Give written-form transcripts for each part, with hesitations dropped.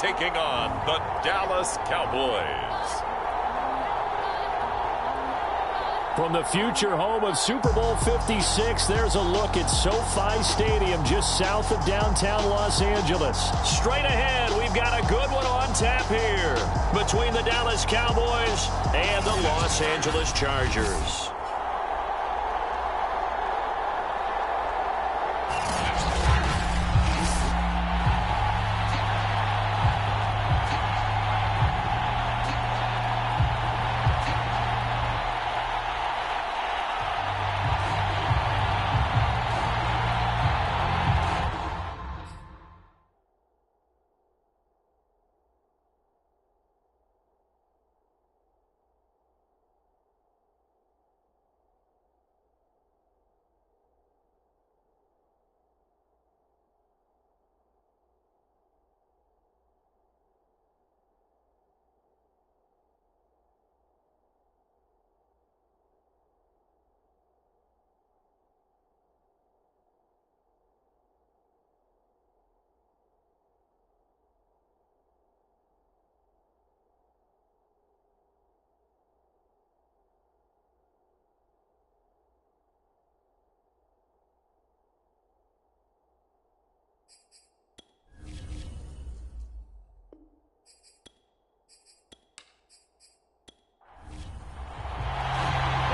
taking on the Dallas Cowboys. From the future home of Super Bowl 56, there's a look at SoFi Stadium just south of downtown Los Angeles. Straight ahead, we've got a good one on tap here between the Dallas Cowboys and the Los Angeles Chargers.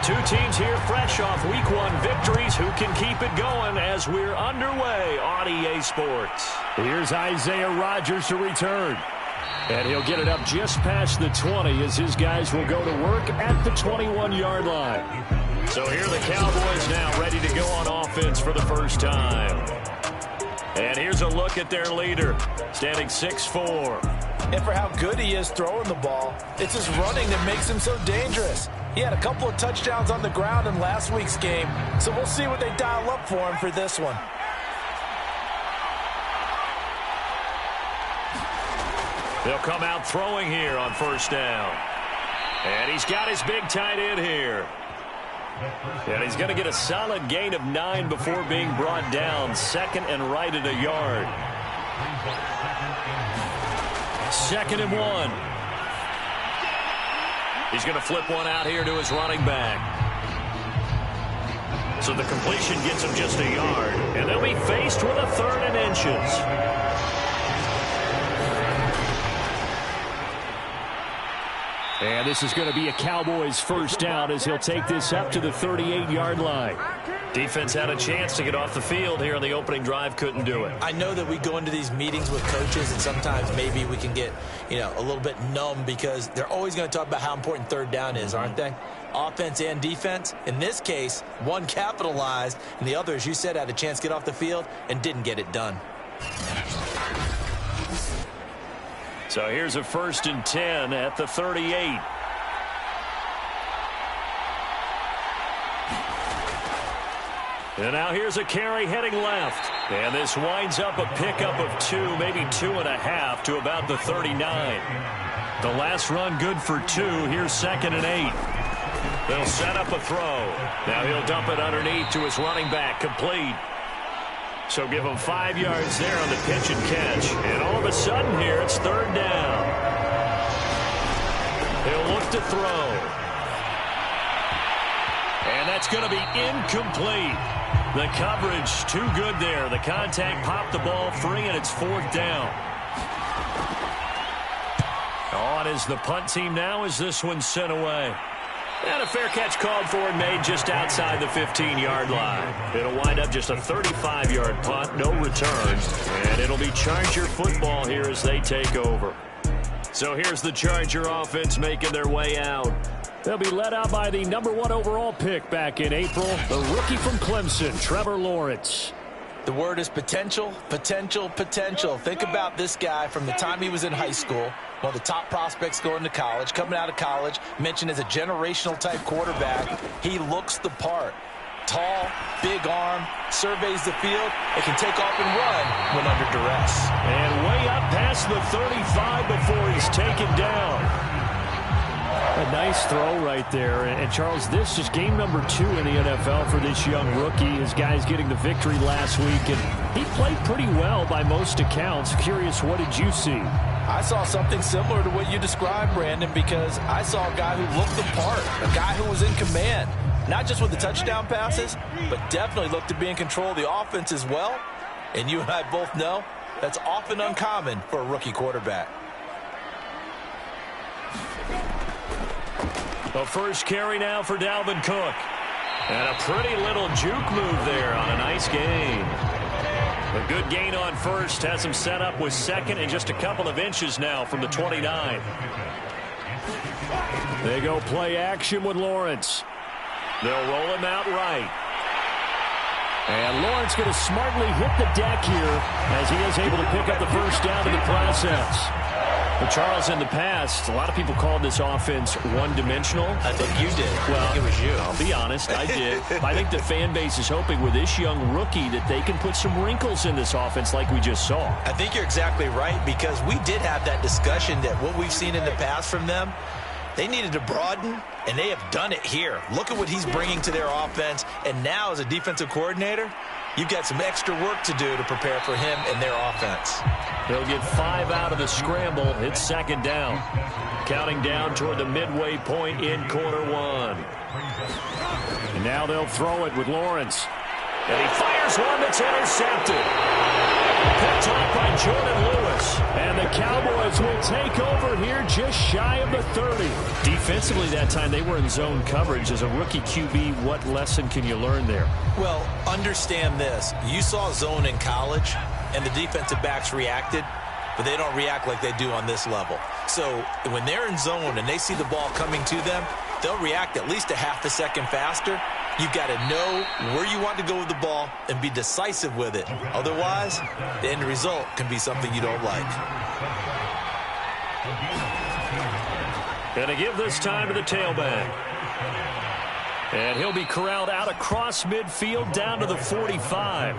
Two teams here fresh off Week 1 victories. Who can keep it going as we're underway on EA Sports? Here's Isaiah Rodgers to return. And he'll get it up just past the 20 as his guys will go to work at the 21-yard line. So here are the Cowboys now ready to go on offense for the first time. And here's a look at their leader, standing 6'4". And for how good he is throwing the ball, it's his running that makes him so dangerous. He had a couple of touchdowns on the ground in last week's game, so we'll see what they dial up for him for this one. They'll come out throwing here on first down. And he's got his big tight end here. And he's going to get a solid gain of 9 before being brought down. Second and right at a yard. 2nd and 1. He's going to flip one out here to his running back. So the completion gets him just a yard. And they'll be faced with a 3rd and inches. And this is going to be a Cowboys first down as he'll take this up to the 38-yard line. Defense had a chance to get off the field here on the opening drive, couldn't do it. I know that we go into these meetings with coaches and sometimes maybe we can get, a little bit numb because they're always going to talk about how important 3rd down is, aren't they? Offense and defense. In this case, one capitalized and the other, as you said, had a chance to get off the field and didn't get it done. So here's a 1st and 10 at the 38. And now here's a carry heading left. And this winds up a pickup of 2, maybe 2.5 to about the 39. The last run good for 2. Here's 2nd and 8. They'll set up a throw. Now he'll dump it underneath to his running back. Complete. So give him 5 yards there on the pitch and catch. And all of a sudden here, it's 3rd down. He'll look to throw. And that's going to be incomplete. The coverage too good there. The contact popped the ball free, and it's 4th down. On is the punt team now as this one's sent away. And a fair catch called for and made just outside the 15-yard line. It'll wind up just a 35-yard punt, no return. And it'll be Charger football here as they take over. So here's the Charger offense making their way out. They'll be led out by the #1 overall pick back in April, the rookie from Clemson, Trevor Lawrence. The word is potential, potential, potential. Think about this guy from the time he was in high school, one of the top prospects going to college, coming out of college, mentioned as a generational type quarterback. He looks the part. Tall, big arm, surveys the field, and can take off and run when under duress. And way up past the 35 before he's taken down. A nice throw right there. And Charles, this is game #2 in the NFL for this young rookie. His guys getting the victory last week. And He played pretty well by most accounts. Curious, what did you see? I saw something similar to what you described, Brandon, because I saw a guy who looked the part, a guy who was in command, not just with the touchdown passes, but definitely looked to be in control of the offense as well. And you and I both know that's often uncommon for a rookie quarterback. The first carry now for Dalvin Cook. And a pretty little juke move there on a nice gain. A good gain on first has him set up with second and just a couple of inches now from the 29. They go play action with Lawrence. They'll roll him out right. And Lawrence going to smartly hit the deck here as he is able to pick up the first down in the process. But Charles, in the past, a lot of people called this offense one-dimensional. I think you did. Well, I think it was you. I'll be honest, I did. I think the fan base is hoping with this young rookie that they can put some wrinkles in this offense like we just saw. I think you're exactly right, because we did have that discussion that what we've seen in the past from them, they needed to broaden, and they have done it here. Look at what he's bringing to their offense, and now as a defensive coordinator, you've got some extra work to do to prepare for him and their offense. They'll get 5 out of the scramble. It's second down. Counting down toward the midway point in quarter one. And now they'll throw it with Lawrence. And he fires one that's intercepted. Picked off by Jordan Lewis. And the Cowboys will take over here just shy of the 30. Defensively that time, they were in zone coverage. As a rookie QB, what lesson can you learn there? Well, understand this. You saw zone in college, and the defensive backs reacted, but they don't react like they do on this level. So when they're in zone and they see the ball coming to them, they'll react at least a half a second faster. You've got to know where you want to go with the ball and be decisive with it. Otherwise, the end result can be something you don't like. Going to give this time to the tailback. And he'll be corralled out across midfield down to the 45.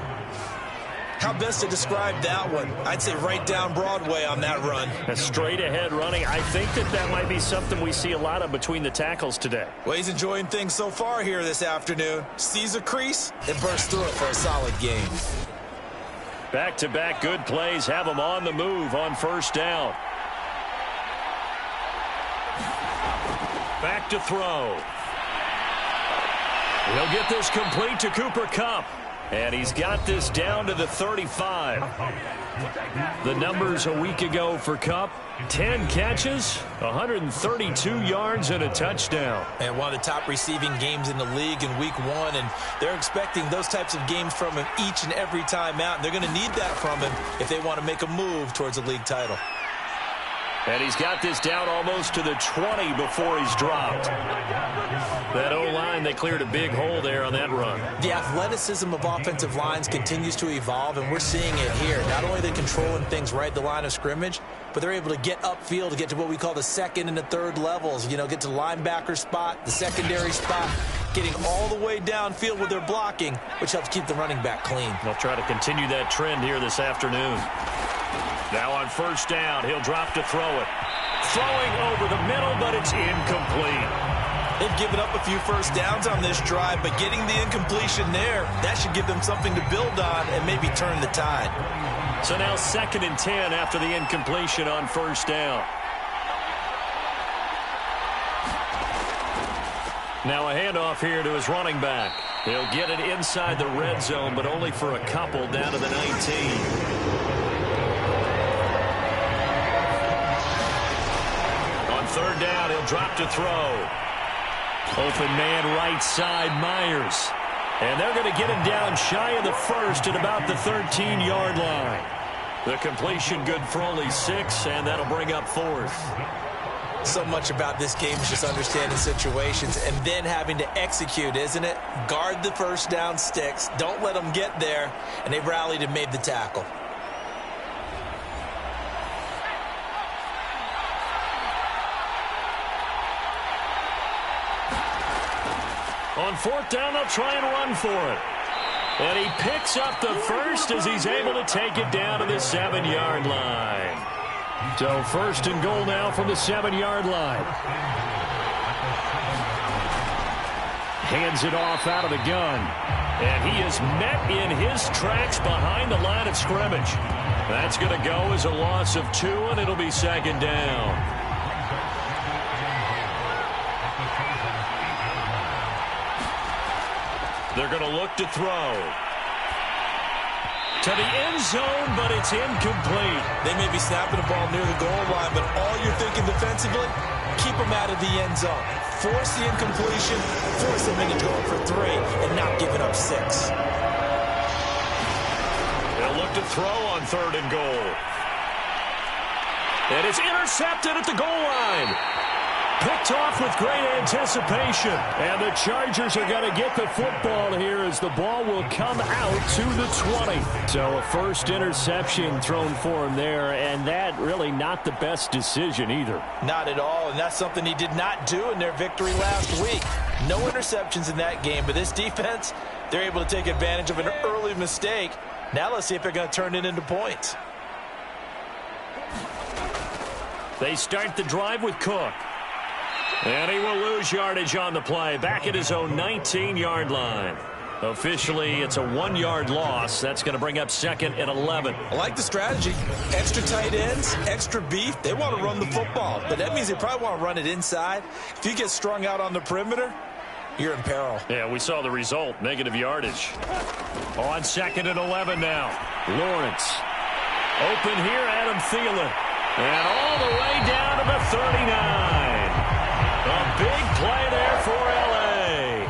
How best to describe that one? I'd say right down Broadway on that run. A straight ahead running. I think that might be something we see a lot of between the tackles today. Well, he's enjoying things so far here this afternoon. Sees a crease and bursts through it for a solid game. Back-to-back good plays have him on the move on first down. Back to throw. He'll get this complete to Cooper Kupp. And he's got this down to the 35. The numbers a week ago for Kupp: 10 catches, 132 yards, and a touchdown. And one of the top receiving games in the league in week one. And they're expecting those types of games from him each and every time out. And they're going to need that from him if they want to make a move towards a league title. And he's got this down almost to the 20 before he's dropped. That O-line, they cleared a big hole there on that run. The athleticism of offensive lines continues to evolve, and we're seeing it here. Not only are they controlling things right at the line of scrimmage, but they're able to get upfield to get to what we call the second and the third levels. You know, get to the linebacker spot, the secondary spot, getting all the way downfield with their blocking, which helps keep the running back clean. They'll try to continue that trend here this afternoon. Now on first down, he'll drop to throw it. Throwing over the middle, but it's incomplete. They've given up a few first downs on this drive, but getting the incompletion there, that should give them something to build on and maybe turn the tide. So now 2nd and 10 after the incompletion on first down. Now a handoff here to his running back. He'll get it inside the red zone, but only for a couple down to the 19. Third down, he'll drop to throw. Open man right side, Myers. And they're going to get him down shy of the first at about the 13-yard line. The completion good for only 6, and that'll bring up 4th. So much about this game is just understanding situations and then having to execute, isn't it? Guard the first down sticks. Don't let them get there. And they rallied and made the tackle. On 4th down, they'll try and run for it. And he picks up the first as he's able to take it down to the 7-yard line. So 1st and goal now from the 7-yard line. Hands it off out of the gun. And he is met in his tracks behind the line of scrimmage. That's going to go as a loss of 2, and it'll be second down. They're going to look to throw. To the end zone, but it's incomplete. They may be snapping the ball near the goal line, but all you're thinking defensively, keep them out of the end zone. Force the incompletion, force them into going for 3, and not giving up 6. They'll look to throw on 3rd and goal. And it's intercepted at the goal line. Picked off with great anticipation. And the Chargers are going to get the football here as the ball will come out to the 20. So a first interception thrown for him there, and that really not the best decision either. Not at all, and that's something he did not do in their victory last week. No interceptions in that game, but this defense, they're able to take advantage of an early mistake. Now let's see if they're going to turn it into points. They start the drive with Cook. And he will lose yardage on the play. Back at his own 19-yard line. Officially, it's a 1-yard loss. That's going to bring up 2nd and 11. I like the strategy. Extra tight ends, extra beef. They want to run the football, but that means they probably want to run it inside. If you get strung out on the perimeter, you're in peril. Yeah, we saw the result. Negative yardage. On 2nd and 11 now. Lawrence. Open here, Adam Thielen. And all the way down to the 39. A big play there for L.A.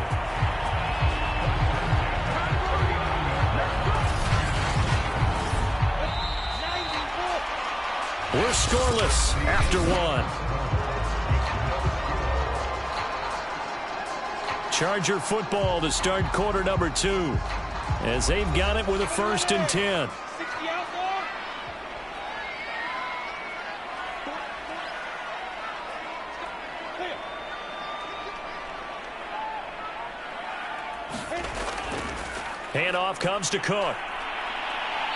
We're scoreless after 1. Charger football to start quarter number 2 as they've got it with a 1st and 10. Handoff comes to Cook.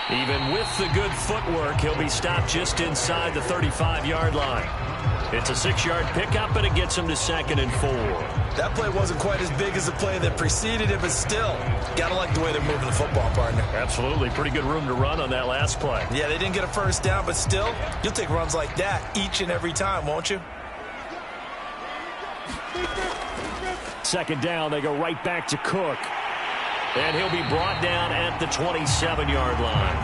Even with the good footwork, he'll be stopped just inside the 35-yard line. It's a 6-yard pickup, and it gets him to 2nd and 4. That play wasn't quite as big as the play that preceded it, but still, gotta like the way they're moving the football, partner. Absolutely. Pretty good room to run on that last play. Yeah, they didn't get a first down, but still, you'll take runs like that each and every time, won't you? 2nd down, they go right back to Cook. And he'll be brought down at the 27-yard line.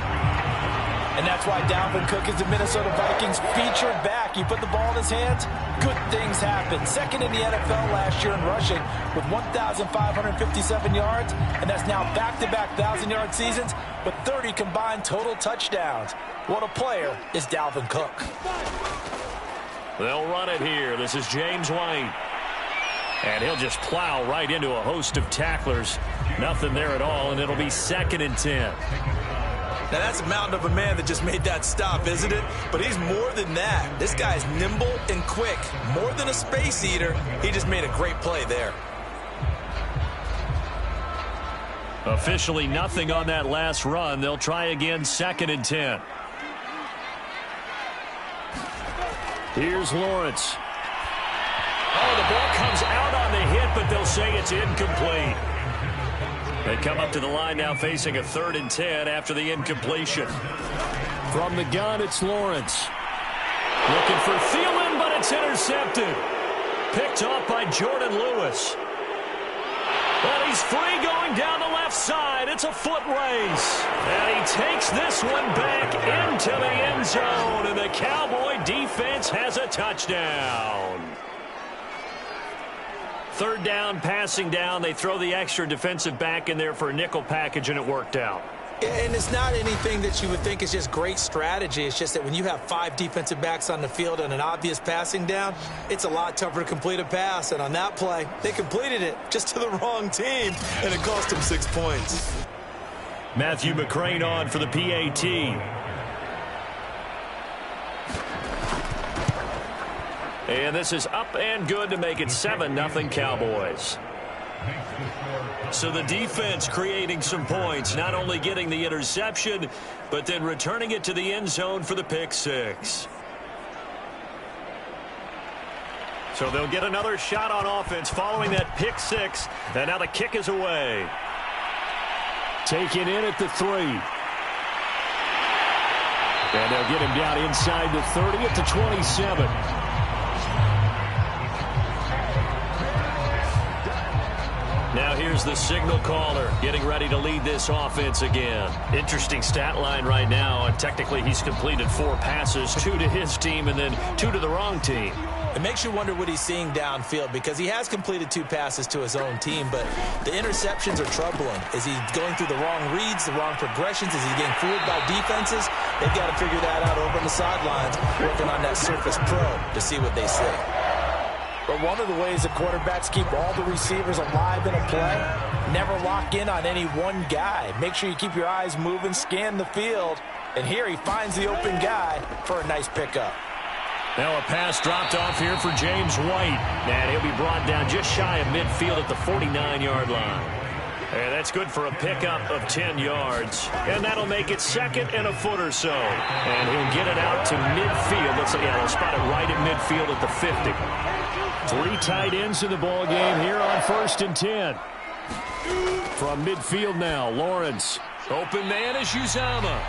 And that's why Dalvin Cook is the Minnesota Vikings featured back. You put the ball in his hands, good things happen. 2nd in the NFL last year in rushing with 1,557 yards, and that's now back-to-back 1,000-yard seasons with 30 combined total touchdowns. What a player is Dalvin Cook. They'll run it here. This is James White. And he'll just plow right into a host of tacklers. Nothing there at all, and it'll be 2nd and 10. Now, that's a mountain of a man that just made that stop, isn't it? But he's more than that. This guy's nimble and quick. More than a space eater, he just made a great play there. Officially nothing on that last run. They'll try again, 2nd and 10. Here's Lawrence. Oh, the ball comes out on the hit, but they'll say it's incomplete. They come up to the line now facing a 3rd and 10 after the incompletion. From the gun, it's Lawrence. Looking for Thielen, but it's intercepted. Picked off by Jordan Lewis. Well, he's free going down the left side. It's a foot race. And he takes this one back into the end zone, and the Cowboy defense has a touchdown. 3rd down, passing down. They throw the extra defensive back in there for a nickel package, and it worked out. And it's not anything that you would think is just great strategy. It's just that when you have 5 defensive backs on the field and an obvious passing down, it's a lot tougher to complete a pass. And on that play, they completed it just to the wrong team, and it cost them 6 points. Matthew McCrane on for the PAT. And this is up and good to make it 7-0 Cowboys. So the defense creating some points, not only getting the interception, but then returning it to the end zone for the pick 6. So they'll get another shot on offense following that pick 6, and now the kick is away. Taken in at the 3. And they'll get him down inside the 30 at the 27. Now here's the signal caller getting ready to lead this offense again. Interesting stat line right now. And technically he's completed 4 passes, 2 to his team and then 2 to the wrong team. It makes you wonder what he's seeing downfield because he has completed 2 passes to his own team, but the interceptions are troubling. Is he going through the wrong reads, the wrong progressions? Is he getting fooled by defenses? They've got to figure that out over on the sidelines, working on that Surface Pro to see what they see. But one of the ways the quarterbacks keep all the receivers alive in a play, never lock in on any one guy. Make sure you keep your eyes moving, scan the field, and here he finds the open guy for a nice pickup. Now a pass dropped off here for James White. And he'll be brought down just shy of midfield at the 49-yard line. And that's good for a pickup of 10 yards. And that'll make it 2nd and a foot or so. And he'll get it out to midfield. They'll spot it right at midfield at the 50. 3 tight ends in the ball game here on 1st and 10. From midfield now, Lawrence. Open man is Uzama.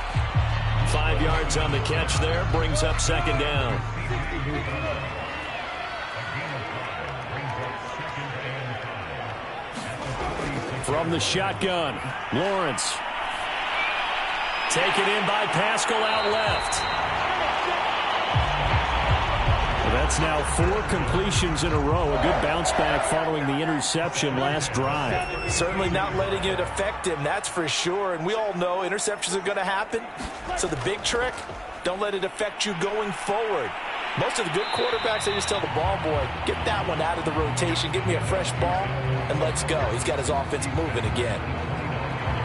5 yards on the catch there, brings up 2nd down. From the shotgun, Lawrence. Taken in by Pascal out left. That's now 4 completions in a row. A good bounce back following the interception last drive. Certainly not letting it affect him, that's for sure. And we all know interceptions are going to happen. So the big trick, don't let it affect you going forward. Most of the good quarterbacks, they just tell the ball boy, get that one out of the rotation, give me a fresh ball, and let's go. He's got his offense moving again.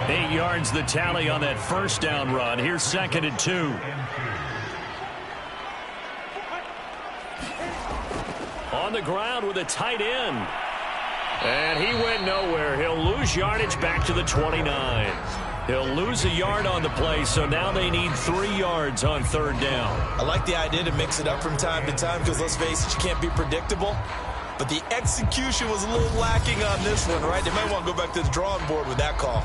8 yards the tally on that 1st down run. Here's 2nd and 2. On the ground with a tight end. And he went nowhere. He'll lose yardage back to the 29. He'll lose a yard on the play, so now they need 3 yards on 3rd down. I like the idea to mix it up from time to time because, let's face it, you can't be predictable. But the execution was a little lacking on this one, right? They might want to go back to the drawing board with that call.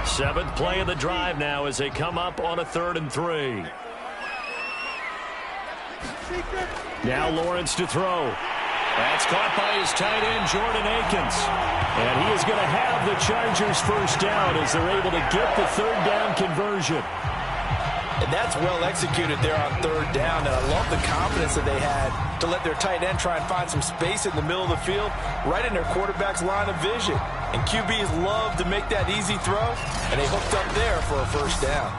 Seventh play of the drive now as they come up on a 3rd and 3. Now Lawrence to throw. That's caught by his tight end, Jordan Akins. And he is going to have the Chargers 1st down as they're able to get the 3rd down conversion. And that's well executed there on 3rd down. And I love the confidence that they had to let their tight end try and find some space in the middle of the field, right in their quarterback's line of vision. And QBs love to make that easy throw, and they hooked up there for a 1st down.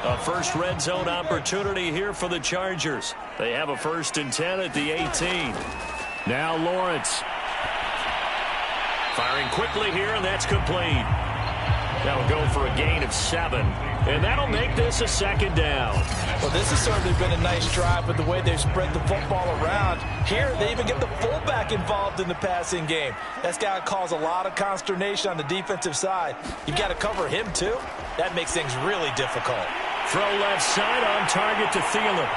A first red zone opportunity here for the Chargers. They have a 1st and 10 at the 18. Now Lawrence. Firing quickly here, and that's complete. That'll go for a gain of 7. And that'll make this a 2nd down. Well, this has certainly been a nice drive with the way they've spread the football around. Here, they even get the fullback involved in the passing game. That's got to cause a lot of consternation on the defensive side. You've got to cover him, too. That makes things really difficult. Throw left side on target to Thielen.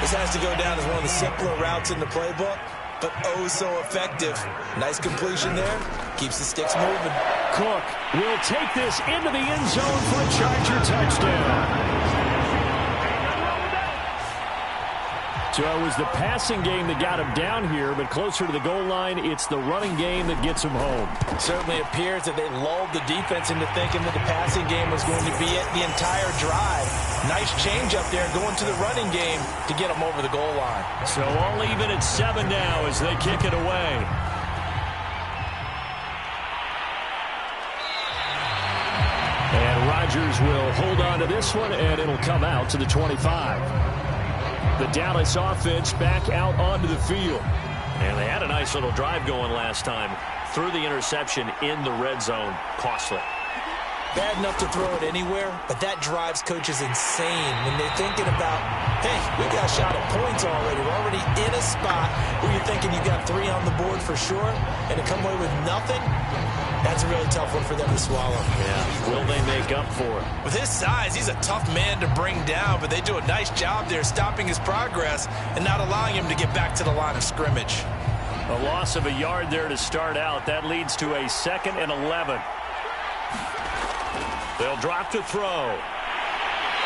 This has to go down as one of the simpler routes in the playbook, but oh so effective. Nice completion there. Keeps the sticks moving. Cook will take this into the end zone for a Charger touchdown. So it was the passing game that got him down here, but closer to the goal line, it's the running game that gets him home. It certainly appears that they lulled the defense into thinking that the passing game was going to be it the entire drive. Nice change up there going to the running game to get them over the goal line. So all even at 7 now as they kick it away. And Rodgers will hold on to this one, and it'll come out to the 25. The Dallas offense back out onto the field. And they had a nice little drive going last time. Threw the interception in the red zone. Costly. Bad enough to throw it anywhere, but that drives coaches insane when they're thinking about, hey, we got a shot at points already. We're already in a spot where you're thinking you got 3 on the board for sure, and to come away with nothing, that's a really tough one for them to swallow. Yeah, will they make up for it? With his size, he's a tough man to bring down, but they do a nice job there stopping his progress and not allowing him to get back to the line of scrimmage. A loss of a yard there to start out. That leads to a 2nd and 11. They'll drop to throw.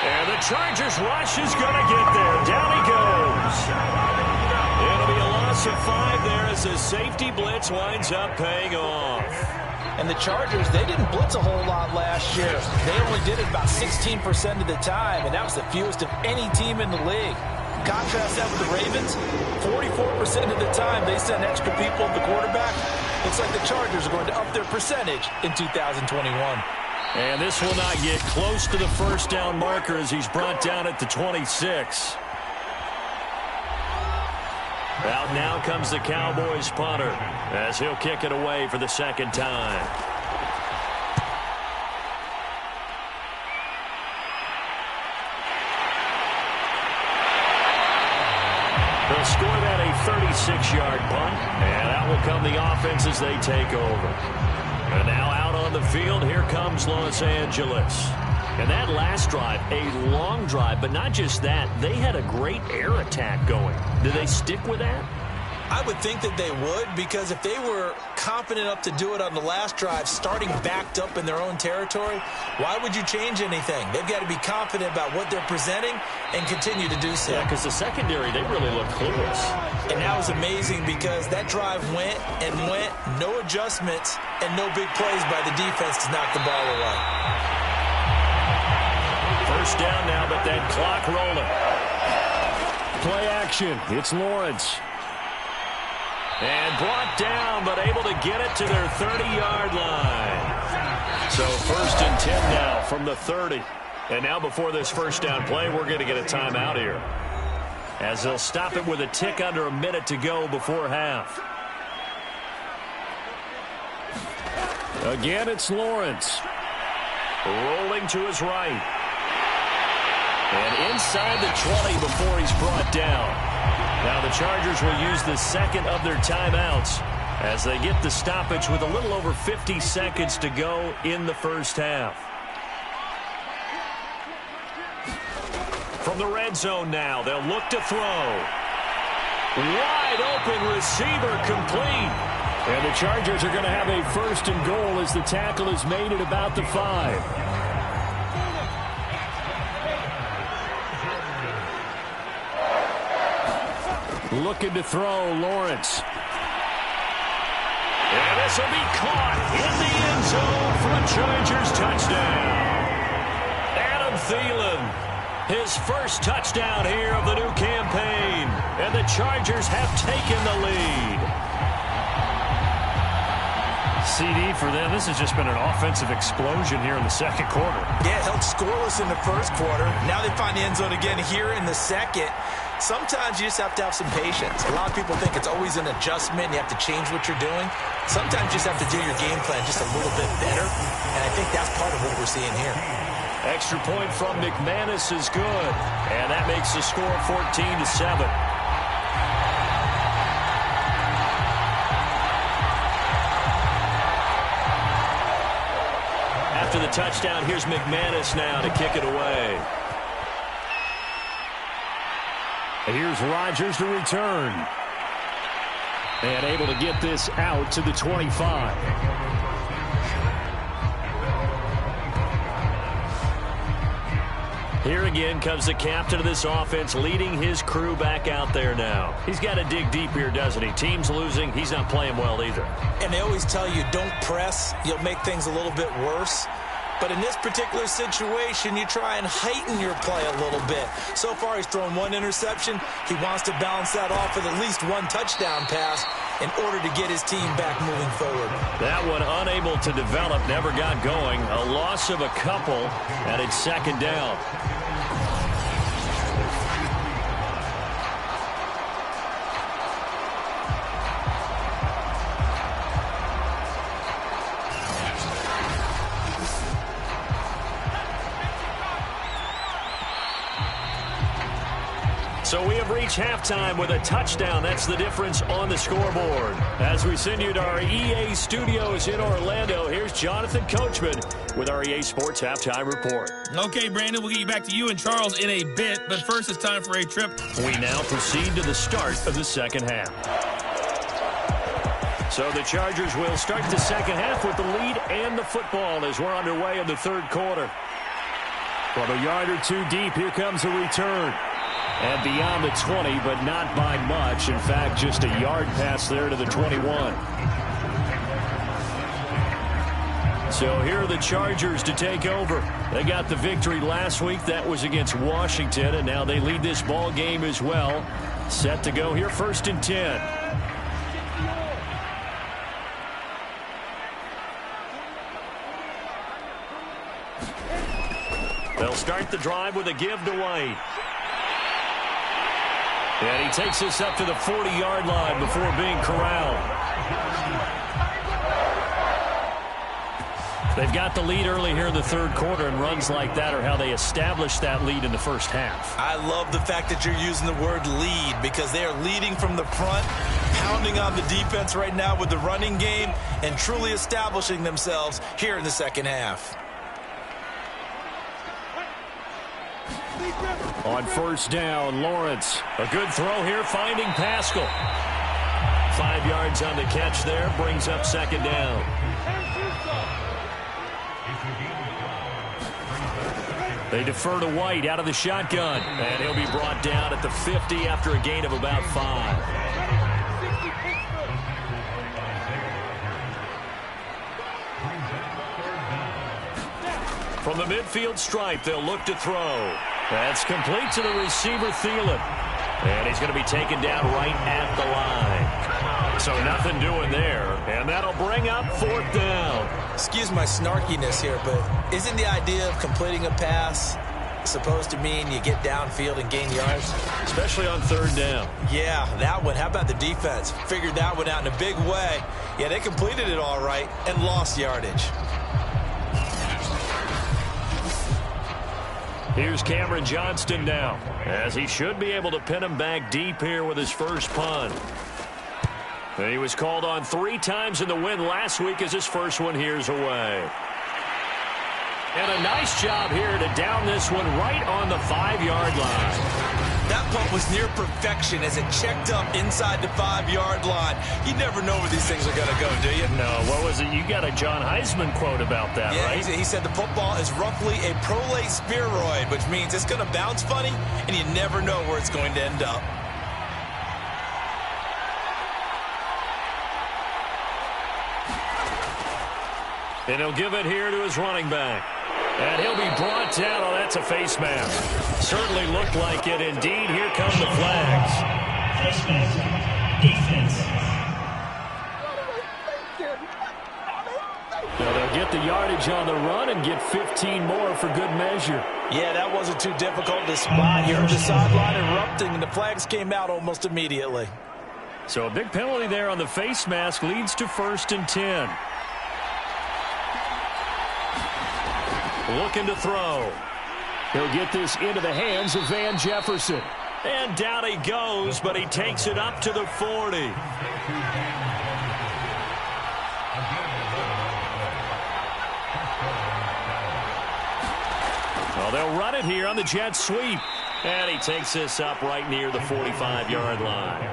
And the Chargers rush is going to get there. Down he goes. It'll be a loss of 5 there as the safety blitz winds up paying off. And the Chargers, they didn't blitz a whole lot last year. They only did it about 16% of the time, and that was the fewest of any team in the league. Contrast that with the Ravens, 44% of the time they send extra people at the quarterback. Looks like the Chargers are going to up their percentage in 2021. And this will not get close to the first down marker as he's brought down at the 26. Out now comes the Cowboys punter as he'll kick it away for the 2nd time. They'll score that a 36-yard punt, and that will come the offense as they take over. And now out on the field, here comes Los Angeles. And that last drive, a long drive, but not just that, they had a great air attack going. Do they stick with that? I would think that they would, because if they were confident enough to do it on the last drive, starting backed up in their own territory, why would you change anything? They've got to be confident about what they're presenting and continue to do so. Yeah, because the secondary, they really look clueless. And that was amazing because that drive went and went, no adjustments, and no big plays by the defense to knock the ball away. First down now, but that clock rolling. Play action. It's Lawrence. And brought down, but able to get it to their 30-yard line. So 1st and 10 now from the 30. And now before this first down play, we're going to get a timeout here, as they'll stop it with a tick under a minute to go before half. Again, it's Lawrence. Rolling to his right. And inside the 20 before he's brought down. Now the Chargers will use the 2nd of their timeouts as they get the stoppage with a little over 50 seconds to go in the first half. From the red zone now, they'll look to throw. Wide open receiver complete. And the Chargers are going to have a 1st and goal as the tackle is made at about the 5. Looking to throw, Lawrence. And this will be caught in the end zone for a Chargers touchdown. Adam Thielen, his first touchdown here of the new campaign. And the Chargers have taken the lead. CD for them. This has just been an offensive explosion here in the 2nd quarter. Yeah, held scoreless in the 1st quarter. Now they find the end zone again here in the 2nd. Sometimes you just have to have some patience. A lot of people think it's always an adjustment. You have to change what you're doing. Sometimes you just have to do your game plan just a little bit better. And I think that's part of what we're seeing here. Extra point from McManus is good. And that makes the score 14-7. After the touchdown, here's McManus now to kick it away. Here's Rodgers to return. And able to get this out to the 25. Here again comes the captain of this offense, leading his crew back out there now. He's got to dig deep here, doesn't he? Team's losing. He's not playing well either. And they always tell you, don't press. You'll make things a little bit worse. But in this particular situation, you try and heighten your play a little bit. So far, he's thrown 1 interception. He wants to balance that off with at least 1 touchdown pass in order to get his team back moving forward. That one unable to develop, never got going. A loss of a couple, and it's 2nd down. have reached halftime with a touchdown. That's the difference on the scoreboard. As we send you to our EA studios in Orlando, here's Jonathan Coachman with our EA Sports Halftime Report. Okay, Brandon, we'll get you back to you and Charles in a bit, but first it's time for a trip. We now proceed to the start of the second half. So the Chargers will start the second half with the lead and the football as we're underway in the third quarter. From a yard or two deep, here comes a return. And beyond the 20, but not by much. In fact, just a yard pass there to the 21. So here are the Chargers to take over. They got the victory last week. That was against Washington, and now they lead this ball game as well. Set to go here, 1st and 10. They'll start the drive with a give to White. And he takes this up to the 40-yard line before being corralled. They've got the lead early here in the third quarter, and runs like that are how they establish that lead in the first half. I love the fact that you're using the word lead because they are leading from the front, pounding on the defense right now with the running game, and truly establishing themselves here in the second half. On first down, Lawrence. A good throw here, finding Pascal. 5 yards on the catch there, brings up second down. They defer to White out of the shotgun, and he'll be brought down at the 50 after a gain of about 5. From the midfield stripe, they'll look to throw. That's complete to the receiver, Thielen. And he's going to be taken down right at the line. So nothing doing there. And that'll bring up 4th down. Excuse my snarkiness here, but isn't the idea of completing a pass supposed to mean you get downfield and gain yards? Especially on 3rd down. Yeah, that one. How about the defense? Figured that one out in a big way. Yeah, they completed it all right and lost yardage. Here's Cameron Johnston now, as he should be able to pin him back deep here with his first punt. And he was called on 3 times in the win last week as his first one here's away. And a nice job here to down this one right on the 5-yard line. That punt was near perfection as it checked up inside the 5-yard line. You never know where these things are going to go, do you? No, what was it? You got a John Heisman quote about that, yeah, right? He said the football is roughly a prolate spheroid, which means it's going to bounce funny, and you never know where it's going to end up. And he'll give it here to his running back. And he'll be brought down. Oh, that's a face mask. Certainly looked like it. Indeed, here come the flags. Face mask. Defense. Now they'll get the yardage on the run and get 15 more for good measure. Yeah, that wasn't too difficult to spot. You heard the sideline erupting, and the flags came out almost immediately. So a big penalty there on the face mask leads to 1st and 10. Looking to throw. He'll get this into the hands of Van Jefferson. And down he goes, but he takes it up to the 40. Well, they'll run it here on the jet sweep. And he takes this up right near the 45-yard line.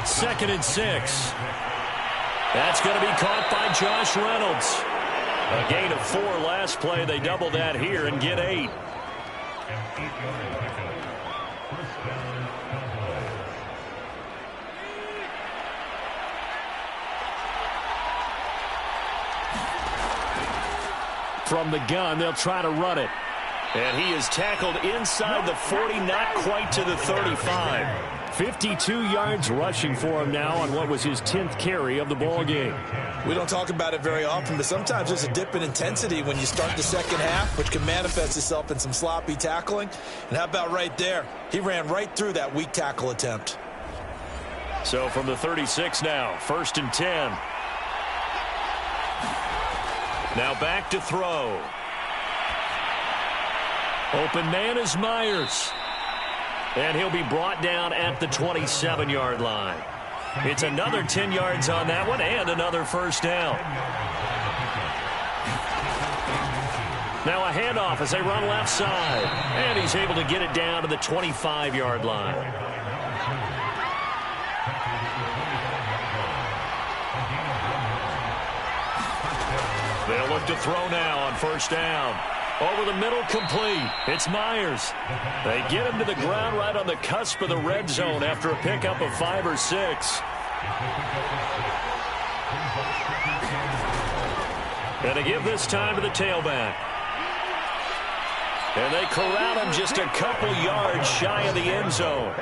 Second and 6. That's going to be caught by Josh Reynolds. A gain of 4 last play. They double that here and get 8. From the gun, they'll try to run it. And he is tackled inside the 40, not quite to the 35. 52 yards rushing for him now on what was his 10th carry of the ball game. We don't talk about it very often, but sometimes there's a dip in intensity when you start the second half, which can manifest itself in some sloppy tackling. And how about right there? He ran right through that weak tackle attempt. So from the 36 now, 1st and 10. Now back to throw. Open man is Myers. And he'll be brought down at the 27-yard line. It's another 10 yards on that one and another first down. Now a handoff as they run left side. And he's able to get it down to the 25-yard line. They'll look to throw now on first down. Over the middle, complete. It's Myers. They get him to the ground right on the cusp of the red zone after a pickup of 5 or 6. And they give this time to the tailback. And they corral him just a couple yards shy of the end zone.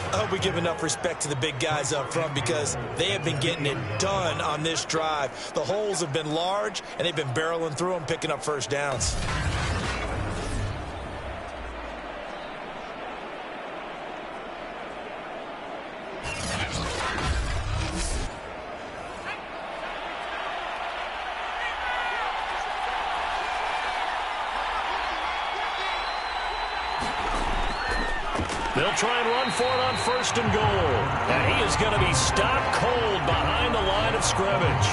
I hope we give enough respect to the big guys up front because they have been getting it done on this drive. The holes have been large, and they've been barreling through them, picking up first downs. They'll try and run for it on first and goal. And he is going to be stopped cold behind the line of scrimmage.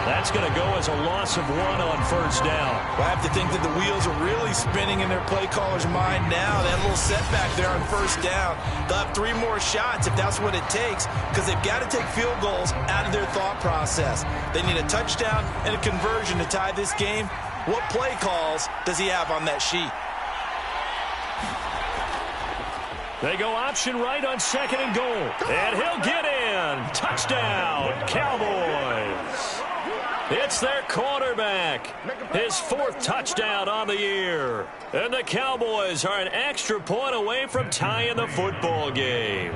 That's going to go as a loss of 1 on first down. Well, I have to think that the wheels are really spinning in their play caller's mind now. That little setback there on first down. They'll have 3 more shots if that's what it takes because they've got to take field goals out of their thought process. They need a touchdown and a conversion to tie this game. What play calls does he have on that sheet? They go option right on second and goal. And he'll get in. Touchdown, Cowboys. It's their quarterback. His 4th touchdown on the year. And the Cowboys are an extra point away from tying the football game.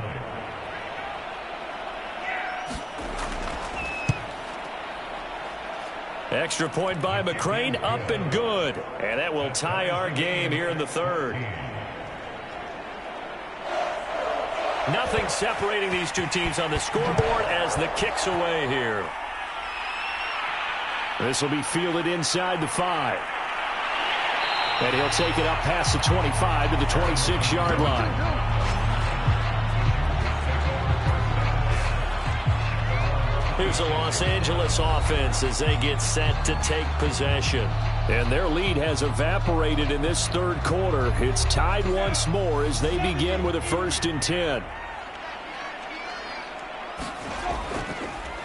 Extra point by McCrane, up and good. And that will tie our game here in the 3rd. Nothing separating these two teams on the scoreboard as the kick's away here. This will be fielded inside the 5. And he'll take it up past the 25 to the 26-yard line. Here's the Los Angeles offense as they get set to take possession. And their lead has evaporated in this 3rd quarter. It's tied once more as they begin with a 1st and 10.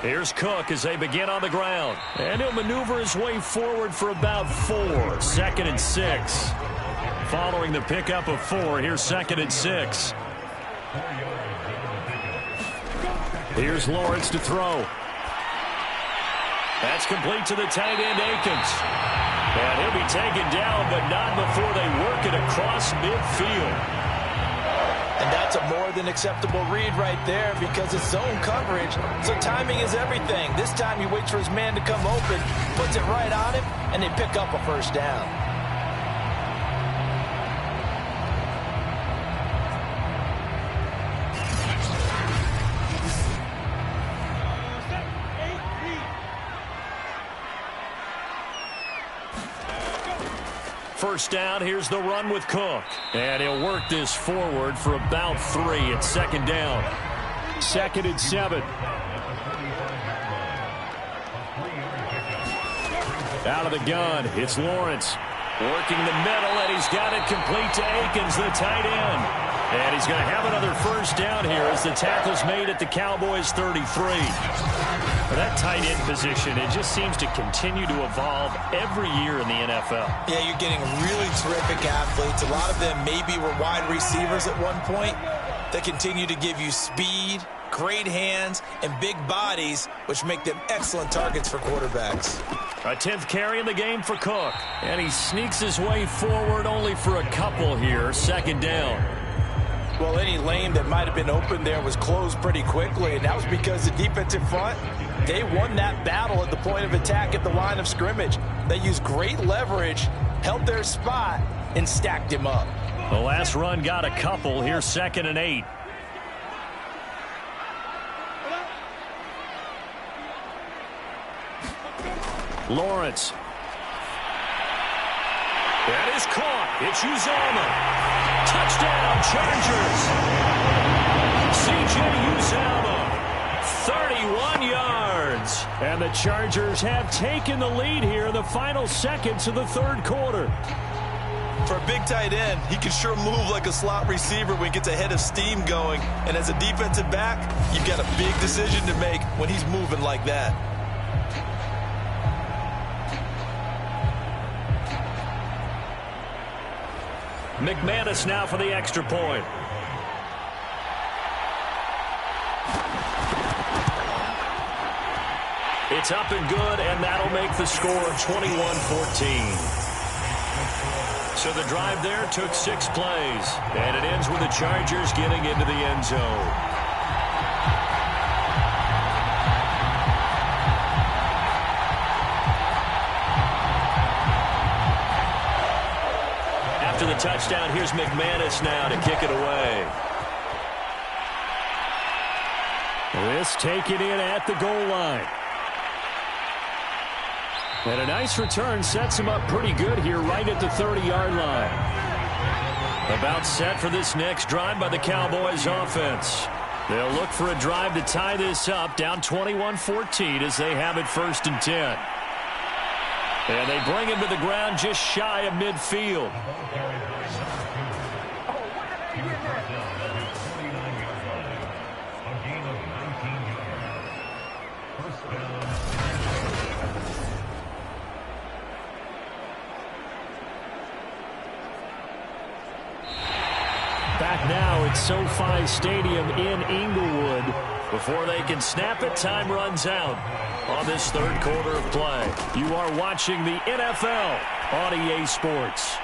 Here's Cook as they begin on the ground. And he'll maneuver his way forward for about 4. 2nd and 6. Following the pickup of 4, here's 2nd and 6. Here's Lawrence to throw. That's complete to the tight end, Akins. And he'll be taken down, but not before they work it across midfield. And that's a more than acceptable read right there because it's zone coverage, so timing is everything. This time he waits for his man to come open, puts it right on him, and they pick up a first down. First down, here's the run with Cook. And he'll work this forward for about 3. It's 2nd down. 2nd and 7. Out of the gun, it's Lawrence. Working the middle, and he's got it complete to Akins, the tight end. And he's going to have another first down here as the tackle's made at the Cowboys 33. For that tight end position, it just seems to continue to evolve every year in the NFL. Yeah, you're getting really terrific athletes. A lot of them maybe were wide receivers at one point. They continue to give you speed, great hands, and big bodies, which make them excellent targets for quarterbacks. A 10th carry in the game for Cook. And he sneaks his way forward only for a couple here. 2nd down. Well, any lane that might have been open there was closed pretty quickly, and that was because the defensive front, they won that battle at the point of attack at the line of scrimmage. They used great leverage, held their spot, and stacked him up. The last run got a couple. Here's 2nd and 8. Lawrence. And is caught. It's Uzomah. Touchdown, Chargers. C.J. Uzomah, 31 yards. And the Chargers have taken the lead here in the final seconds of the third quarter. For a big tight end, he can sure move like a slot receiver when he gets a head of steam going. And as a defensive back, you've got a big decision to make when he's moving like that. McManus now for the extra point. It's up and good, and that'll make the score 21-14. So the drive there took 6 plays, and it ends with the Chargers getting into the end zone. After the touchdown, here's McManus now to kick it away. This taken in at the goal line. And a nice return sets him up pretty good here right at the 30-yard line. About set for this next drive by the Cowboys offense. They'll look for a drive to tie this up, down 21-14 as they have it 1st and 10. And they bring him to the ground just shy of midfield. Back now at SoFi Stadium in Inglewood. Before they can snap it, time runs out on this third quarter of play. You are watching the NFL on EA Sports.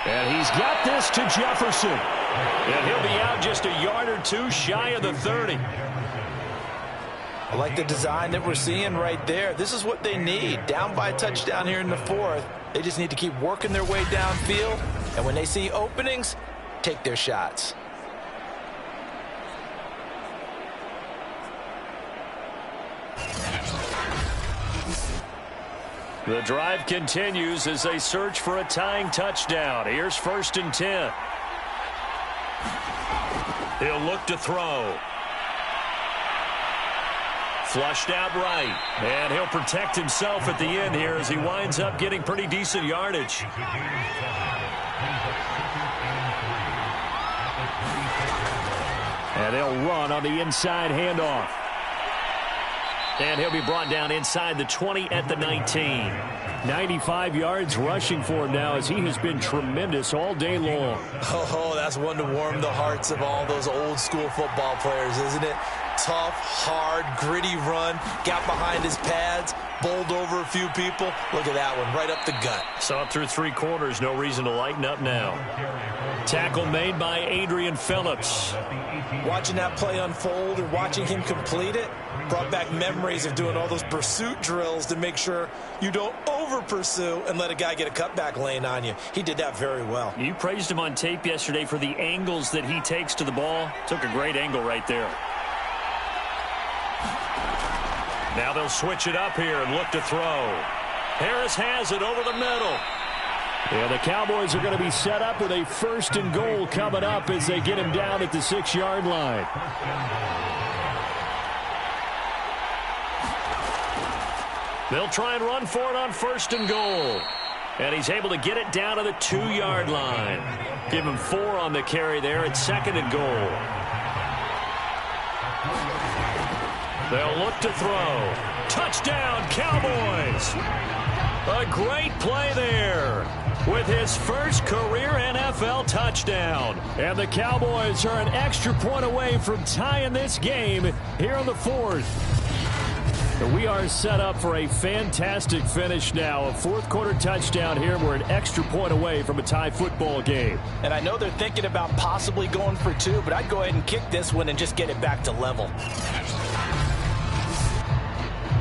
And he's got this to Jefferson. And he'll be out just a yard or two shy of the 30. I like the design that we're seeing right there. This is what they need. Down by a touchdown here in the 4th. They just need to keep working their way downfield. And when they see openings, take their shots. The drive continues as they search for a tying touchdown. Here's 1st and 10. He'll look to throw. Flushed out right. And he'll protect himself at the end here as he winds up getting pretty decent yardage. And they'll run on the inside handoff. And he'll be brought down inside the 20 at the 19. 95 yards rushing for him now as he has been tremendous all day long. Oh, that's one to warm the hearts of all those old school football players, isn't it? Tough, hard, gritty run. Got behind his pads, bowled over a few people. Look at that one, right up the gut. Saw it through 3 quarters. No reason to lighten up now. Tackle made by Adrian Phillips. Watching that play unfold and watching him complete it brought back memories of doing all those pursuit drills to make sure you don't over-pursue and let a guy get a cutback lane on you. He did that very well. You praised him on tape yesterday for the angles that he takes to the ball. Took a great angle right there. Now they'll switch it up here and look to throw. Harris has it over the middle. Yeah, the Cowboys are going to be set up with a 1st and goal coming up as they get him down at the 6-yard line. They'll try and run for it on 1st and goal. And he's able to get it down to the 2-yard line. Give him 4 on the carry there at 2nd and goal. They'll look to throw. Touchdown, Cowboys! A great play there with his first career NFL touchdown. And the Cowboys are an extra point away from tying this game here in the 4th. We are set up for a fantastic finish now. A 4th quarter touchdown here. We're an extra point away from a tie football game. And I know they're thinking about possibly going for 2, but I'd go ahead and kick this one and just get it back to level.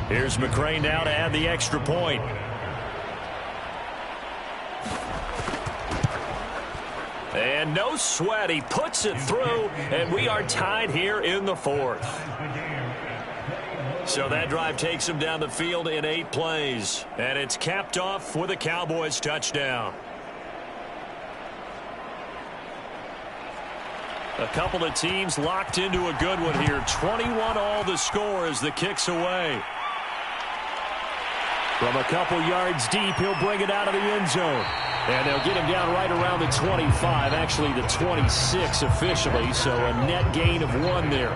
Here's McCray now to add the extra point. And no sweat. He puts it through, and we are tied here in the 4th. So that drive takes him down the field in 8 plays. And it's capped off with a Cowboys touchdown. A couple of teams locked into a good one here. 21-all the score as the kick's away. From a couple yards deep, he'll bring it out of the end zone. And they'll get him down right around the 25, actually the 26 officially, so a net gain of 1 there.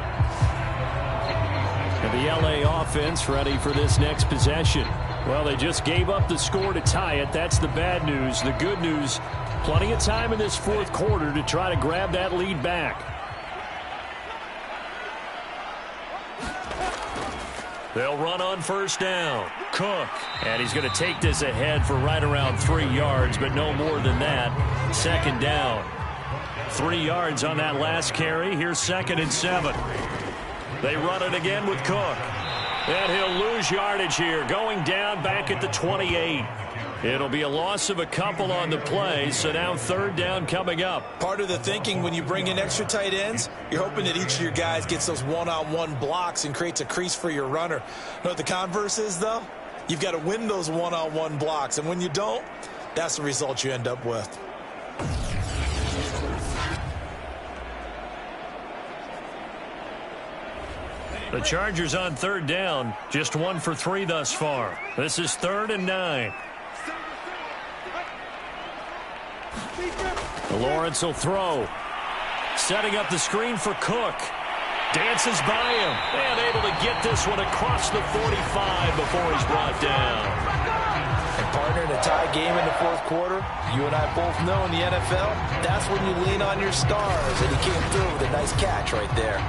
And the LA offense ready for this next possession. Well, they just gave up the score to tie it. That's the bad news. The good news, plenty of time in this fourth quarter to try to grab that lead back. They'll run on first down. Cook. And he's going to take this ahead for right around 3 yards, but no more than that. Second down. 3 yards on that last carry. Here's 2nd and 7. They run it again with Cook. And he'll lose yardage here, going down back at the 28. It'll be a loss of a couple on the play, so now 3rd down coming up. Part of the thinking when you bring in extra tight ends, you're hoping that each of your guys gets those one-on-one blocks and creates a crease for your runner. You know what the converse is, though? You've got to win those one-on-one blocks, and when you don't, that's the result you end up with. The Chargers on 3rd down, just 1 for 3 thus far. This is 3rd and 9. Lawrence will throw. Setting up the screen for Cook. Dances by him. And able to get this one across the 45 before he's brought down. And partner, in a tie game in the fourth quarter, you and I both know in the NFL, that's when you lean on your stars. And he came through with a nice catch right there.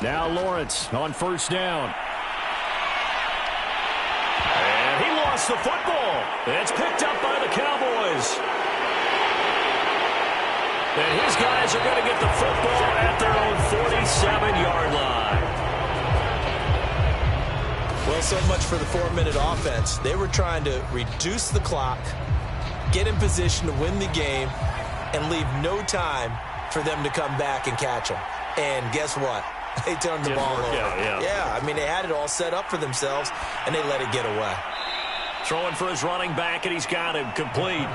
Now Lawrence on first down. And he lost the football. It's picked up by the Cowboys. And his guys are going to get the football at their own 47-yard line. Well, so much for the 4-minute offense. They were trying to reduce the clock, get in position to win the game, and leave no time for them to come back and catch them. And guess what? They turned the ball over. Yeah, I mean, they had it all set up for themselves, and they let it get away. Throwing for his running back, and he's got him complete.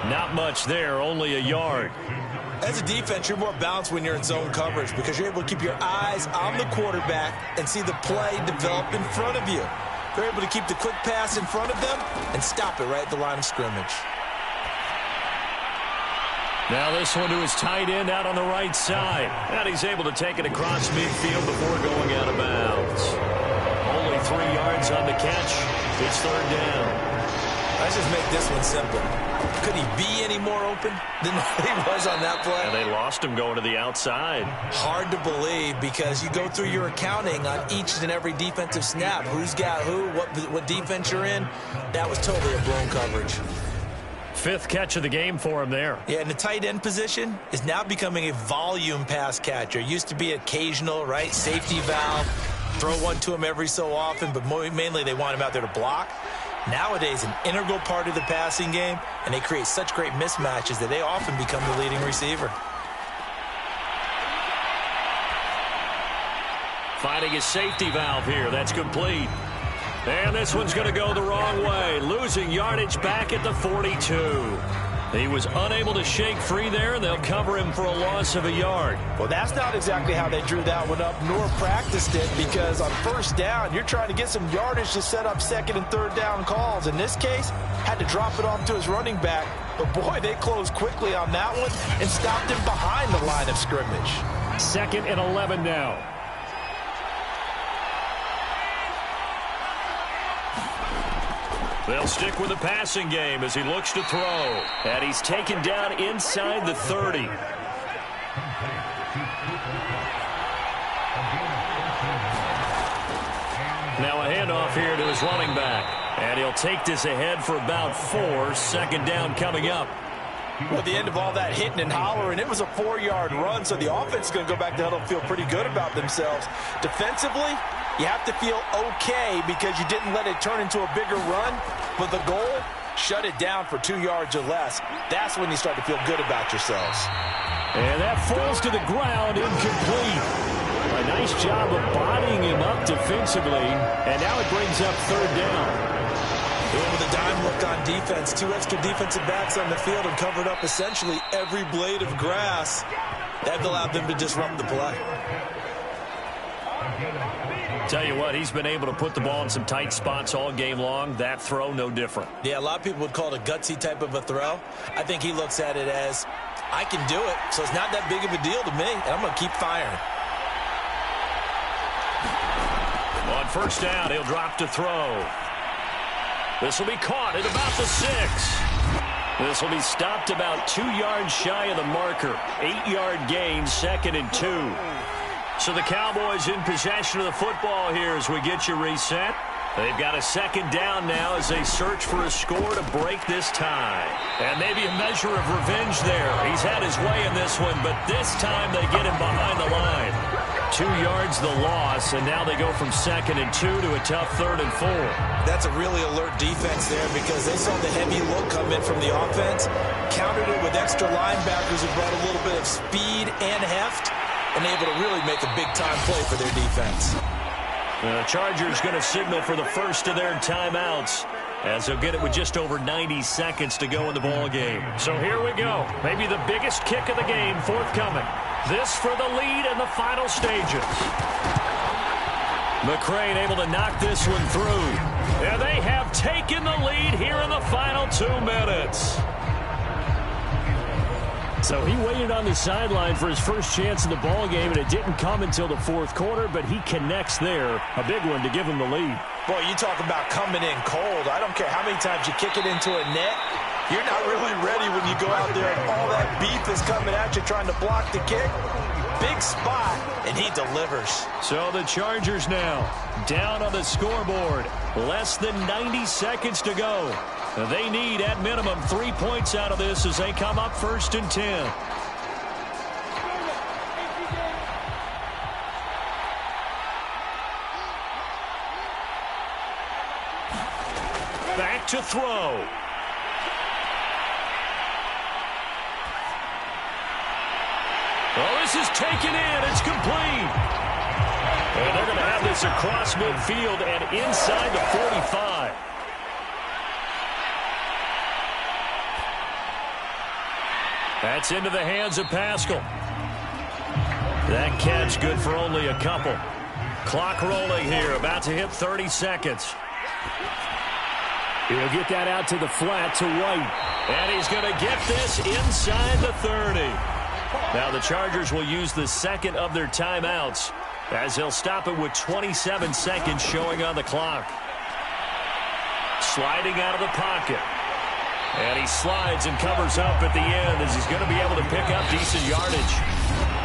Not much there, only a yard. As a defense, you're more balanced when you're in zone coverage because you're able to keep your eyes on the quarterback and see the play develop in front of you. They're able to keep the quick pass in front of them and stop it right at the line of scrimmage. Now this one to his tight end out on the right side. And he's able to take it across midfield before going out of bounds. Only 3 yards on the catch. It's 3rd down. Let's just make this one simple. Could he be any more open than he was on that play? And they lost him going to the outside. Hard to believe because you go through your accounting on each and every defensive snap. Who's got who, what defense you're in. That was totally a blown coverage. 5th catch of the game for him there. Yeah, and the tight end position is now becoming a volume pass catcher. Used to be occasional, right? Safety valve. Throw one to him every so often, but mainly they want him out there to block. Nowadays, an integral part of the passing game, and they create such great mismatches that they often become the leading receiver. Finding his safety valve here. That's complete. And this one's going to go the wrong way. Losing yardage back at the 42. He was unable to shake free there, and they'll cover him for a loss of a yard. Well, that's not exactly how they drew that one up, nor practiced it, because on first down, you're trying to get some yardage to set up 2nd and 3rd down calls. In this case, had to drop it off to his running back. But, boy, they closed quickly on that one and stopped him behind the line of scrimmage. 2nd and 11 now. They'll stick with the passing game as he looks to throw. And he's taken down inside the 30. Now a handoff here to his running back. And he'll take this ahead for about 4. 2nd down coming up. Well, at the end of all that hitting and hollering, it was a 4-yard run, so the offense is going to go back to huddle and feel pretty good about themselves. Defensively, you have to feel okay because you didn't let it turn into a bigger run, but the goal shut it down for 2 yards or less. That's when you start to feel good about yourselves. And that falls to the ground, incomplete. A nice job of bodying him up defensively, and now it brings up third down. With a dime look on defense, 2 extra defensive backs on the field and covered up essentially every blade of grass. That allowed them to disrupt the play. Tell you what, he's been able to put the ball in some tight spots all game long. That throw, no different. Yeah, a lot of people would call it a gutsy type of a throw. I think he looks at it as, I can do it, so it's not that big of a deal to me, and I'm going to keep firing. On first down, he'll drop to throw. This will be caught at about the 6. This will be stopped about 2 yards shy of the marker. 8-yard gain, 2nd and 2. So the Cowboys in possession of the football here as we get you reset. They've got a 2nd down now as they search for a score to break this tie. And maybe a measure of revenge there. He's had his way in this one, but this time they get him behind the line. 2 yards the loss, and now they go from 2nd and 2 to a tough 3rd and 4. That's a really alert defense there because they saw the heavy look come in from the offense, countered it with extra linebackers who brought a little bit of speed and heft, and able to really make a big-time play for their defense. The Chargers going to signal for the first of their timeouts as they'll get it with just over 90 seconds to go in the ball game. So here we go. Maybe the biggest kick of the game forthcoming. This for the lead in the final stages. McCrane able to knock this one through. And they have taken the lead here in the final 2 minutes. So he waited on the sideline for his first chance in the ball game, and it didn't come until the 4th quarter, but he connects there. A big one to give him the lead. Boy, you talk about coming in cold. I don't care how many times you kick it into a net. You're not really ready when you go out there and all that beef is coming at you trying to block the kick. Big spot, and he delivers. So the Chargers now down on the scoreboard. Less than 90 seconds to go. They need, at minimum, 3 points out of this as they come up 1st and 10. Back to throw. Oh, this is taken in. It's complete. And they're going to have this across midfield and inside the 45. That's into the hands of Pascal. That catch good for only a couple. Clock rolling here, about to hit 30 seconds. He'll get that out to the flat to White. And he's going to get this inside the 30. Now the Chargers will use the 2nd of their timeouts as they'll stop it with 27 seconds showing on the clock. Sliding out of the pocket. And he slides and covers up at the end as he's going to be able to pick up decent yardage.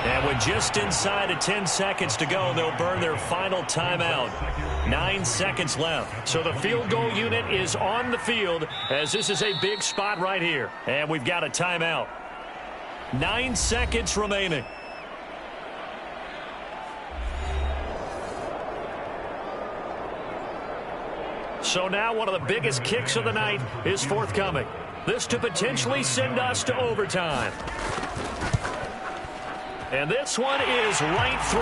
And with just inside of 10 seconds to go, they'll burn their final timeout. 9 seconds left. So the field goal unit is on the field as this is a big spot right here. And we've got a timeout. 9 seconds remaining. So now one of the biggest kicks of the night is forthcoming. This to potentially send us to overtime. And this one is right through.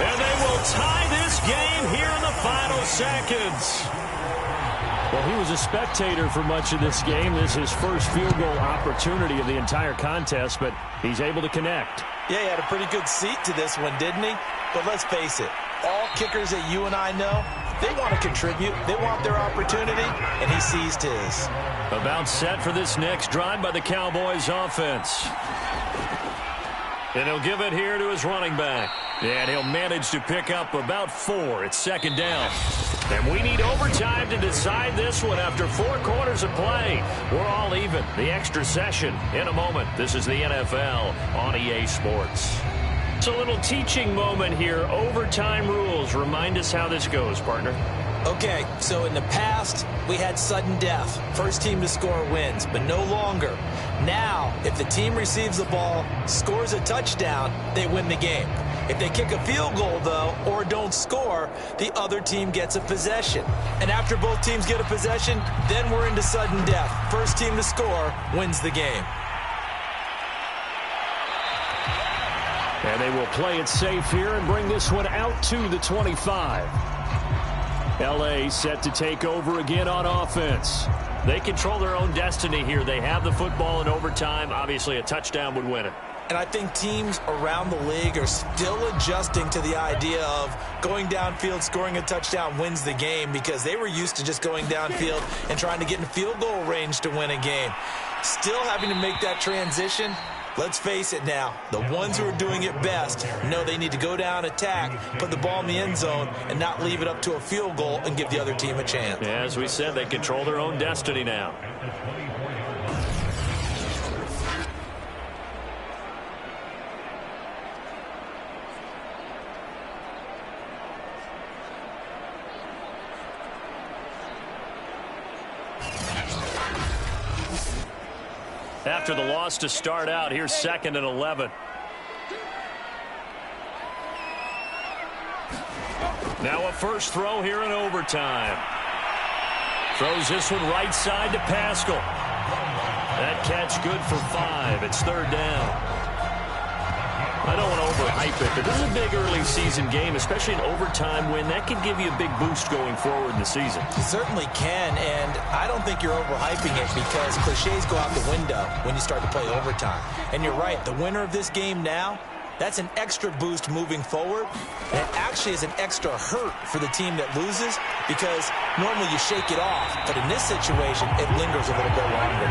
And they will tie this game here in the final seconds. Well, he was a spectator for much of this game. This is his first field goal opportunity of the entire contest, but he's able to connect. Yeah, he had a pretty good seat to this one, didn't he? But let's face it, all kickers that you and I know, they want to contribute. They want their opportunity, and he seized his. About set for this next drive by the Cowboys offense. And he'll give it here to his running back. And he'll manage to pick up about 4. It's 2nd down. And we need overtime to decide this one after 4 quarters of play. We're all even. The extra session in a moment. This is the NFL on EA Sports. It's a little teaching moment here. Overtime rules. Remind us how this goes, partner. Okay, so in the past, we had sudden death. First team to score wins, but no longer. Now, if the team receives the ball, scores a touchdown, they win the game. If they kick a field goal, though, or don't score, the other team gets a possession. And after both teams get a possession, then we're into sudden death. First team to score wins the game. And they will play it safe here and bring this one out to the 25. L.A. set to take over again on offense. They control their own destiny here. They have the football in overtime. Obviously, a touchdown would win it. And I think teams around the league are still adjusting to the idea of going downfield, scoring a touchdown wins the game, because they were used to just going downfield and trying to get in field goal range to win a game. Still having to make that transition. Let's face it now, the ones who are doing it best know they need to go down, attack, put the ball in the end zone, and not leave it up to a field goal and give the other team a chance. Yeah, as we said, they control their own destiny now. After the loss to start out, here's 2nd and 11. Now a first throw here in overtime. Throws this one right side to Pascal. That catch good for 5. It's 3rd down. I don't want to overhype it, but this is a big early season game, especially an overtime win. That could give you a big boost going forward in the season. It certainly can, and I don't think you're overhyping it, because cliches go out the window when you start to play overtime. And you're right, the winner of this game now, that's an extra boost moving forward. And it actually is an extra hurt for the team that loses, because normally you shake it off, but in this situation, it lingers a little bit longer.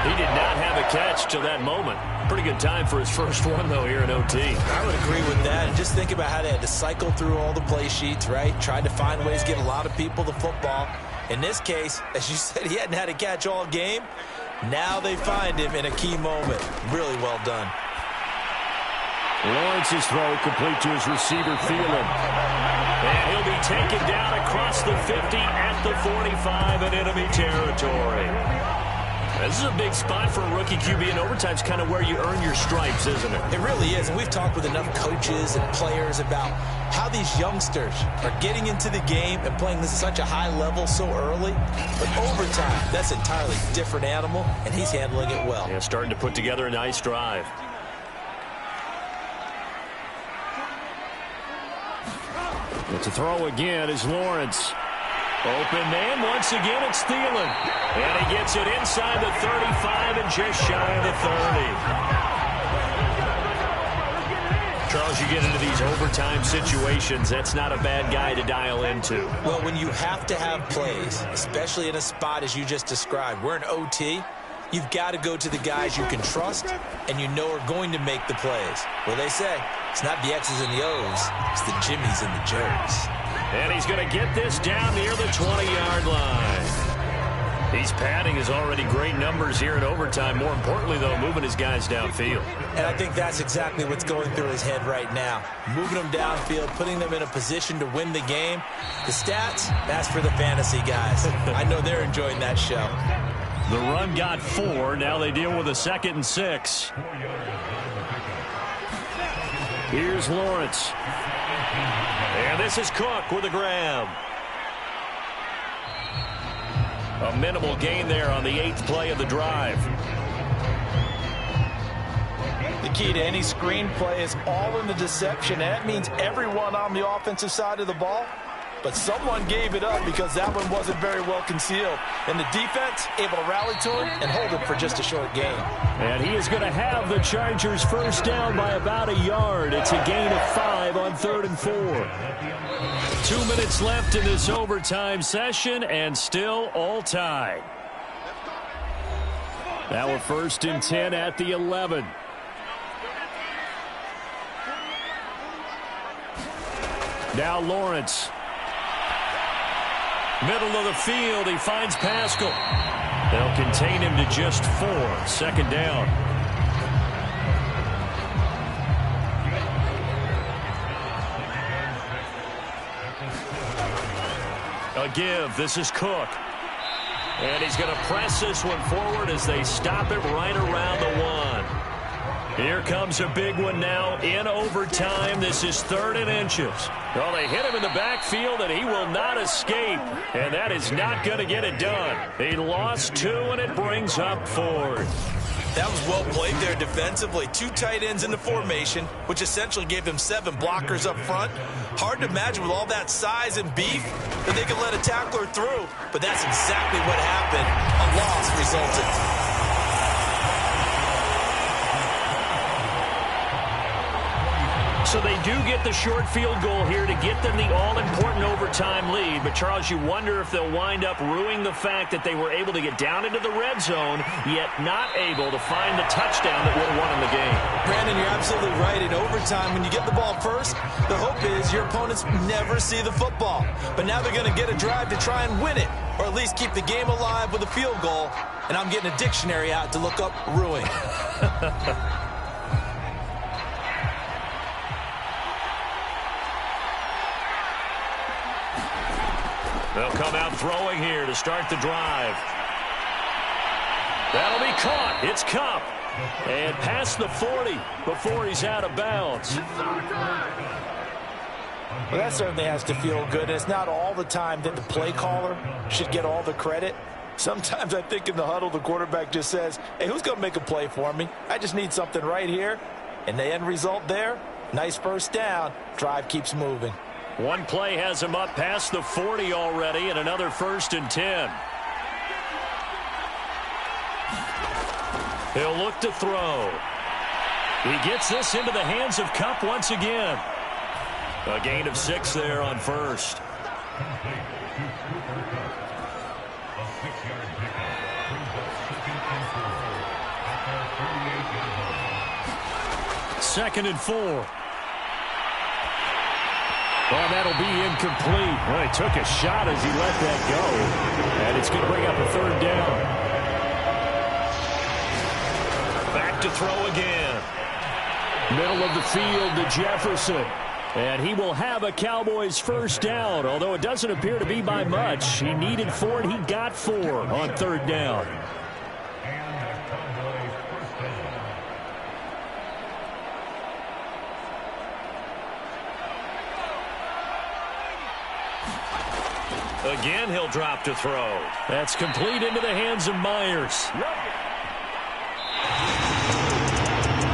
He did not have a catch till that moment. Pretty good time for his first one, though, here in OT. I would agree with that. And just think about how they had to cycle through all the play sheets, right? Tried to find ways to get a lot of people the football. In this case, as you said, he hadn't had a catch all game. Now they find him in a key moment. Really well done. Lawrence's throw complete to his receiver, Thielen. And he'll be taken down across the 50 at the 45 in enemy territory. This is a big spot for a rookie QB, and overtime's kind of where you earn your stripes, isn't it? It really is, and we've talked with enough coaches and players about how these youngsters are getting into the game and playing this at such a high level so early. But overtime, that's an entirely different animal, and he's handling it well. Yeah, starting to put together a nice drive. To throw again is Lawrence. Open man, once again it's Thielen. And he gets it inside the 35 and just shy of the 30. Charles, you get into these overtime situations, that's not a bad guy to dial into. Well, when you have to have plays, especially in a spot as you just described, we're in OT, you've got to go to the guys you can trust and you know are going to make the plays. Well, they say it's not the X's and the O's, it's the Jimmies and the Joes. And he's going to get this down near the 20-yard line. He's padding his already great numbers here in overtime. More importantly, though, moving his guys downfield. And I think that's exactly what's going through his head right now. Moving them downfield, putting them in a position to win the game. The stats, that's for the fantasy guys. I know they're enjoying that show. The run got 4. Now they deal with a 2nd and 6. Here's Lawrence. And this is Cook with a grab. A minimal gain there on the 8th play of the drive. The key to any screen play is all in the deception. And that means everyone on the offensive side of the ball. But someone gave it up because that one wasn't very well concealed. And the defense able to rally to him and hold him for just a short gain. And he is going to have the Chargers first down by about a yard. It's a gain of 5 on 3rd and 4. 2 minutes left in this overtime session and still all tied. Now a 1st and 10 at the 11. Now Lawrence. Middle of the field, he finds Pascal. They'll contain him to just 4. 2nd down. A give. This is Cook. And he's going to press this one forward as they stop it right around the 1. Here comes a big one now in overtime. This is 3rd and inches. Well, they hit him in the backfield, and he will not escape. And that is not going to get it done. He lost 2, and it brings up 4th. That was well played there defensively. 2 tight ends in the formation, which essentially gave them 7 blockers up front. Hard to imagine with all that size and beef that they could let a tackler through. But that's exactly what happened. A loss resulted. So they do get the short field goal here to get them the all-important overtime lead. But, Charles, you wonder if they'll wind up ruining the fact that they were able to get down into the red zone, yet not able to find the touchdown that would have won them the game. Brandon, you're absolutely right. In overtime, when you get the ball first, the hope is your opponents never see the football. But now they're going to get a drive to try and win it, or at least keep the game alive with a field goal. And I'm getting a dictionary out to look up ruin. They'll come out throwing here to start the drive. That'll be caught. It's Kupp. And past the 40 before he's out of bounds. Well, that certainly has to feel good. It's not all the time that the play caller should get all the credit. Sometimes I think in the huddle, the quarterback just says, hey, who's going to make a play for me? I just need something right here. And the end result there, nice first down. Drive keeps moving. One play has him up past the 40 already, and another 1st and 10. He'll look to throw. He gets this into the hands of Kupp once again. A gain of 6 there on 1st. Second and 4. Well, that'll be incomplete. Well, he took a shot as he let that go. And it's going to bring up a 3rd down. Back to throw again. Middle of the field to Jefferson. And he will have a Cowboys 1st down, although it doesn't appear to be by much. He needed 4, and he got 4 on 3rd down. Again, he'll drop to throw. That's complete into the hands of Myers.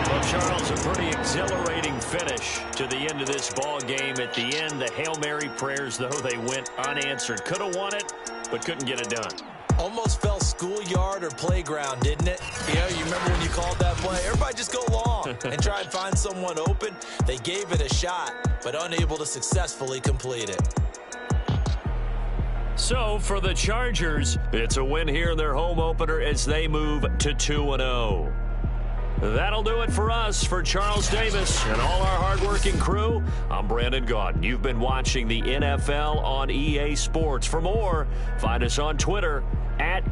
Well, Charles, a pretty exhilarating finish to the end of this ball game. At the end, the Hail Mary prayers, though, they went unanswered. Could have won it, but couldn't get it done. Almost felt schoolyard or playground, didn't it? You know, you remember when you called that play? Everybody just go long and try and find someone open. They gave it a shot, but unable to successfully complete it. So, for the Chargers, it's a win here in their home opener as they move to 2-0. That'll do it for us. For Charles Davis and all our hardworking crew, I'm Brandon Gaudin. You've been watching the NFL on EA Sports. For more, find us on Twitter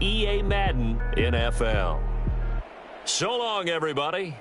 @EA Madden NFL. So long, everybody.